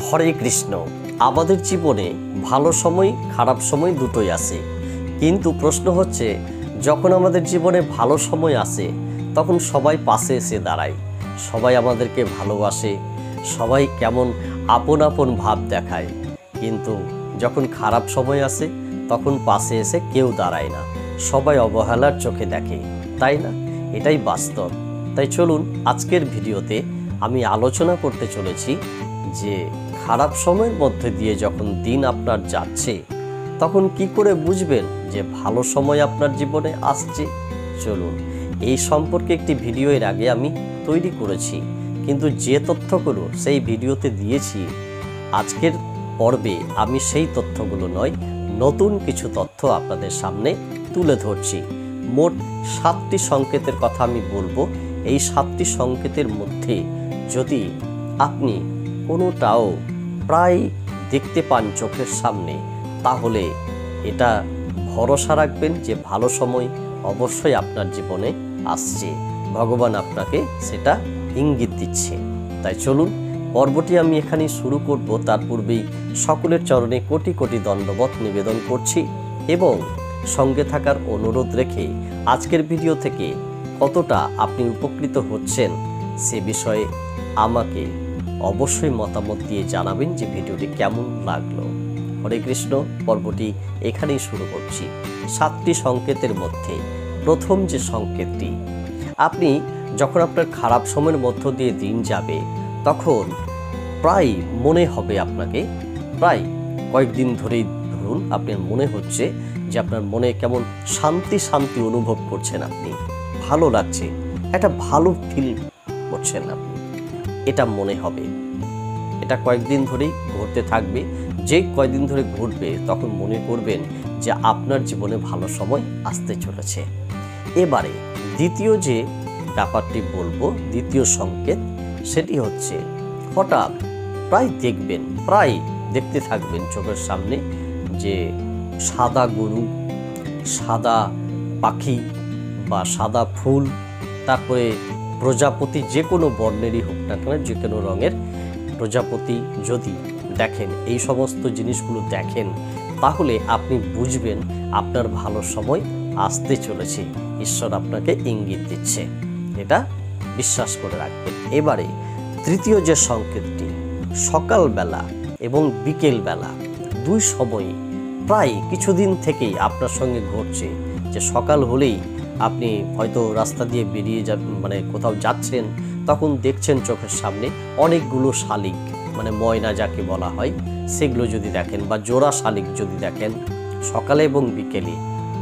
হরে কৃষ্ণ। আমাদের জীবনে ভালো সময় খারাপ সময় দুটোই আসে, কিন্তু প্রশ্ন হচ্ছে যখন আমাদের জীবনে ভালো সময় আসে তখন সবাই পাশে এসে দাঁড়ায়, সবাই আমাদেরকে ভালোবাসে, সবাই কেমন আপন আপন ভাব দেখায়। কিন্তু যখন খারাপ সময় আসে তখন পাশে এসে কেউ দাঁড়ায় না, সবাই অবহেলার চোখে দেখে, তাই না? এটাই বাস্তব। তাই চলুন আজকের ভিডিওতে আমি আলোচনা করতে চলেছি যে খারাপ সময়ের মধ্যে দিয়ে যখন দিন আপনার যাচ্ছে তখন কি করে বুঝবেন যে ভালো সময় আপনার জীবনে আসছে। চলুন এই সম্পর্কে একটি ভিডিও এর আগে আমি তৈরি করেছি, কিন্তু যে তথ্যগুলো সেই ভিডিওতে দিয়েছি আজকের পর্বে আমি সেই তথ্যগুলো নয়, নতুন কিছু তথ্য আপনাদের সামনে তুলে ধরছি। মোট 7টি সংকেতের কথা আমি বলবো। এই 7টি সংকেতের মধ্যে যদি আপনি কোনোটাও প্রায় দেখতে পান চোখের সামনে, তাহলে এটা ভরসা রাখবেন যে ভালো সময় অবশ্যই আপনার জীবনে আসছে, ভগবান আপনাকে সেটা ইঙ্গিত দিচ্ছে। তাই চলুন পর্বটি আমি এখানেই শুরু করব। তার পূর্বেই সকলের চরণে কোটি কোটি দণ্ডবত নিবেদন করছি এবং সঙ্গে থাকার অনুরোধ রেখে আজকের ভিডিও থেকে কতটা আপনি উপকৃত হচ্ছেন সে বিষয়ে আমাকে অবশ্যই মতামত দিয়ে জানাবেন যে ভিডিওটি কেমন লাগলো। হরে কৃষ্ণ। পর্বটি এখানেই শুরু করছি। 7টি সংকেতের মধ্যে প্রথম যে সংকেতটি, আপনি যখন আপনার খারাপ সময়ের মধ্য দিয়ে দিন যাবে তখন প্রায় মনে হবে আপনাকে, প্রায় কয়েকদিন ধরেই ধরুন আপনার মনে হচ্ছে যে আপনার মনে কেমন শান্তি শান্তি অনুভব করছেন, আপনি ভালো লাগছে, একটা ভালো ফিল করছেন আপনি, এটা মনে হবে। এটা কয়েকদিন ধরেই ঘটতে থাকবে। যে কয়েকদিন ধরে ঘটবে তখন মনে করবেন যে আপনার জীবনে ভালো সময় আসতে চলেছে। এবারে দ্বিতীয় যে ব্যাপারটি বলবো, দ্বিতীয় সংকেত, সেটি হচ্ছে হঠাৎ প্রায় দেখবেন, প্রায় দেখতে থাকবেন চোখের সামনে যে সাদা গরু, সাদা পাখি বা সাদা ফুল, তারপরে প্রজাপতি, যে কোনো বর্ণেরই হোক না কেন, যে কোনো রঙের প্রজাপতি যদি দেখেন, এই সমস্ত জিনিসগুলো দেখেন, তাহলে আপনি বুঝবেন আপনার ভালো সময় আসতে চলেছে, ঈশ্বর আপনাকে ইঙ্গিত দিচ্ছে, এটা বিশ্বাস করে রাখবেন। এবারে তৃতীয় যে সংকেতটি, সকালবেলা এবং বিকেলবেলা দুই সময়ই প্রায় কিছুদিন থেকেই আপনার সঙ্গে ঘটছে যে সকাল হলেই আপনি হয়তো রাস্তা দিয়ে বেরিয়ে মানে কোথাও যাচ্ছেন, তখন দেখছেন চোখের সামনে অনেকগুলো শালিক, মানে ময়না যাকে বলা হয়, সেগুলো যদি দেখেন, বা জোড়া শালিক যদি দেখেন সকালে এবং বিকেলে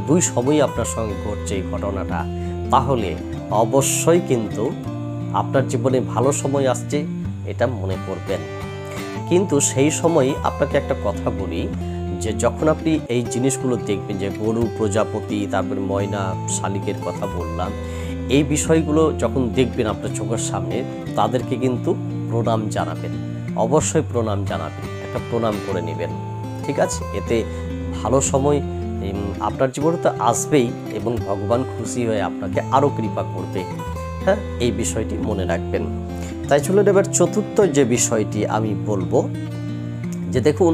দুই সময়ই আপনার সঙ্গে ঘটছে এই ঘটনাটা, তাহলে অবশ্যই কিন্তু আপনার জীবনে ভালো সময় আসছে, এটা মনে করবেন। কিন্তু সেই সময় আপনাকে একটা কথা বলি যে যখন আপনি এই জিনিসগুলো দেখবেন, যে গরু, প্রজাপতি, তারপরে ময়না, শালিকের কথা বললাম, এই বিষয়গুলো যখন দেখবেন আপনার চোখের সামনে, তাদেরকে কিন্তু প্রণাম জানাবেন, অবশ্যই প্রণাম জানাবেন, একটা প্রণাম করে নেবেন, ঠিক আছে? এতে ভালো সময় আপনার জীবনে তো আসবেই এবং ভগবান খুশি হয়ে আপনাকে আরও কৃপা করবে। হ্যাঁ, এই বিষয়টি মনে রাখবেন। তাই চলুন এবার চতুর্থ যে বিষয়টি আমি বলবো, যে দেখুন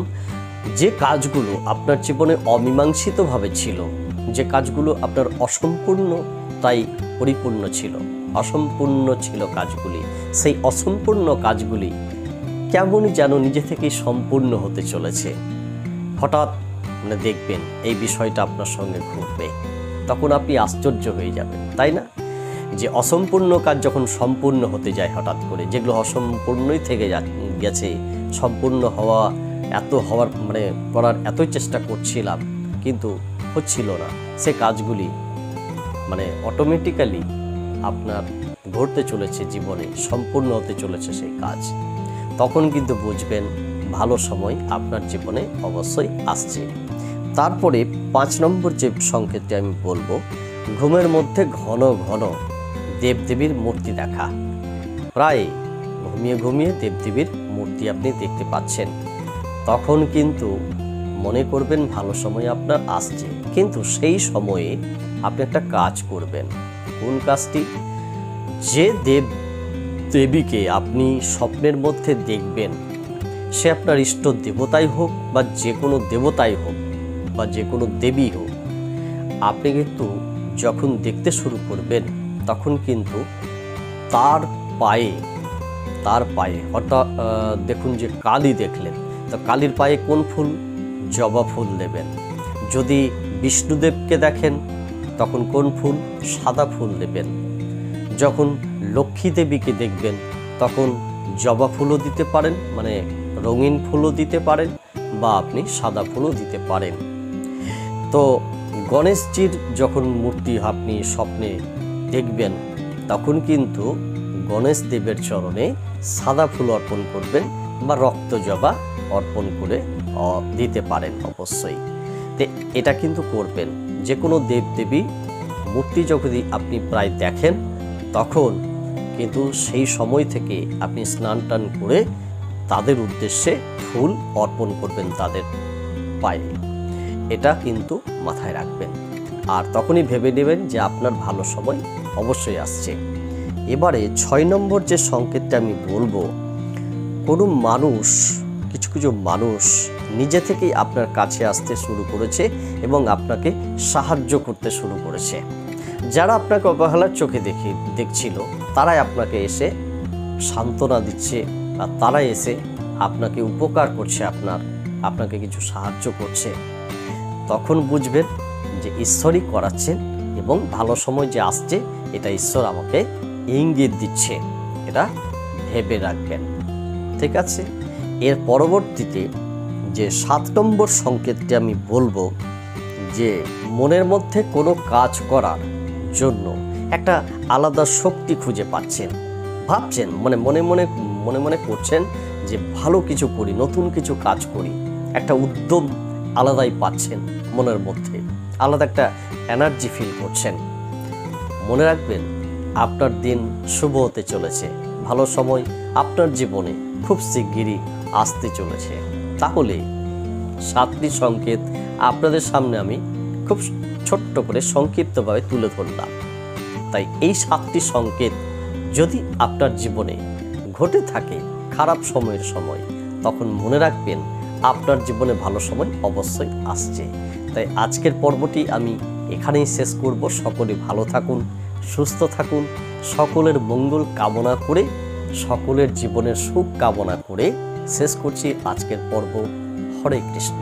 যে কাজগুলো আপনার জীবনে অমীমাংসিতভাবে ছিল, যে কাজগুলো আপনার অসম্পূর্ণ তাই পরিপূর্ণ ছিল, অসম্পূর্ণ ছিল কাজগুলি, সেই অসম্পূর্ণ কাজগুলি কেমনই যেন নিজে থেকেই সম্পূর্ণ হতে চলেছে। হঠাৎ মানে দেখবেন এই বিষয়টা আপনার সঙ্গে ঘটবে, তখন আপনি আশ্চর্য হয়ে যাবেন, তাই না? যে অসম্পূর্ণ কাজ যখন সম্পূর্ণ হতে যায় হঠাৎ করে, যেগুলো অসম্পূর্ণই থেকে গেছে, সম্পূর্ণ হওয়ার মানে করার এতই চেষ্টা করছিলাম কিন্তু হচ্ছিল না, সে কাজগুলি মানে অটোমেটিক্যালি আপনার ঘটতে চলেছে, জীবনে সম্পূর্ণ হতে চলেছে সেই কাজ, তখন কিন্তু বুঝবেন ভালো সময় আপনার জীবনে অবশ্যই আসছে। তারপরে 5 নম্বর যে সংকেতটি আমি বলবো, ঘুমের মধ্যে ঘন ঘন দেবদেবীর মূর্তি দেখা, প্রায় ঘুমিয়ে ঘুমিয়ে দেবদেবীর মূর্তি আপনি দেখতে পাচ্ছেন, তখন কিন্তু মনে করবেন ভালো সময় আপনার আসছে। কিন্তু সেই সময়ে আপনি একটা কাজ করবেন। কোন কাজটি? যে দেবীকে আপনি স্বপ্নের মধ্যে দেখবেন সে আপনার ইষ্ট দেবতাই হোক বা যে কোনো দেবতাই হোক বা যে কোনো দেবী হোক, আপনি কিন্তু যখন দেখতে শুরু করবেন তখন কিন্তু তার পায়ে হঠাৎ দেখুন যে কালী দেখলেন, তো কালীর পায়ে কোন ফুল? জবা ফুল দেবেন। যদি বিষ্ণুদেবকে দেখেন তখন কোন ফুল? সাদা ফুল দেবেন। যখন লক্ষ্মী দেবীকে দেখবেন তখন জবা ফুলও দিতে পারেন, মানে রঙিন ফুলও দিতে পারেন, বা আপনি সাদা ফুলও দিতে পারেন। তো গণেশজির যখন মূর্তি আপনি স্বপ্নে দেখবেন তখন কিন্তু গণেশ দেবের চরণে সাদা ফুল অর্পণ করবেন বা রক্ত জবা অর্পণ করে দিতে পারেন অবশ্যই। তো এটা কিন্তু করবেন। যে কোনো দেবদেবী মূর্তি যখন আপনি প্রায় দেখেন তখন কিন্তু সেই সময় থেকে আপনি স্নান টান করে তাদের উদ্দেশ্যে ফুল অর্পণ করবেন তাদের পায়ে। এটা কিন্তু মাথায় রাখবেন। আর তখনই ভেবে নেবেন যে আপনার ভালো সময় অবশ্যই আসছে। এবারে 6 নম্বর যে সংকেতটা আমি বলবো, কোনো মানুষ, কিছু কিছু মানুষ নিজে থেকেই আপনার কাছে আসতে শুরু করেছে এবং আপনাকে সাহায্য করতে শুরু করেছে। যারা আপনাকে অবহেলার চোখে দেখছিল তারাই আপনাকে এসে সান্ত্বনা দিচ্ছে, আর তারাই এসে আপনাকে উপকার করছে, আপনাকে কিছু সাহায্য করছে। তখন বুঝবেন যে ঈশ্বরই করাচ্ছেন এবং ভালো সময় যে আসছে এটা ঈশ্বর আমাকে ইঙ্গিত দিচ্ছে। এটা ভেবে রাখবেন, ঠিক আছে? এর পরবর্তীতে যে 7 নম্বর সংকেতটি আমি বলবো, যে মনের মধ্যে কোনো কাজ করার জন্য একটা আলাদা শক্তি খুঁজে পাচ্ছেন, ভাবছেন মনে মনে করছেন যে ভালো কিছু করি, নতুন কিছু কাজ করি, একটা উদ্যম আলাদাই পাচ্ছেন, মনের মধ্যে আলাদা একটা এনার্জি ফিল করছেন। মনে রাখবেন আপনার দিন শুভ হতে চলেছে, ভালো সময় আপনার জীবনে খুব শিগগিরই আসতে চলেছে। তাহলে 7টি সংকেত আপনাদের সামনে আমি খুব ছোট্ট করে সংক্ষিপ্তভাবে তুলে ধরলাম। তাই এই 7টি সংকেত যদি আপনার জীবনে ঘটে থাকে খারাপ সময়ের সময়, তখন মনে রাখবেন আপনার জীবনে ভালো সময় অবশ্যই আসছে। তাই আজকের পর্বটি আমি এখানেই শেষ করব। সকলে ভালো থাকুন, সুস্থ থাকুন, সকলের মঙ্গল কামনা করে, সকলের জীবনের সুখ কামনা করে শেষ করছি আজকের পর্ব। হরে কৃষ্ণ।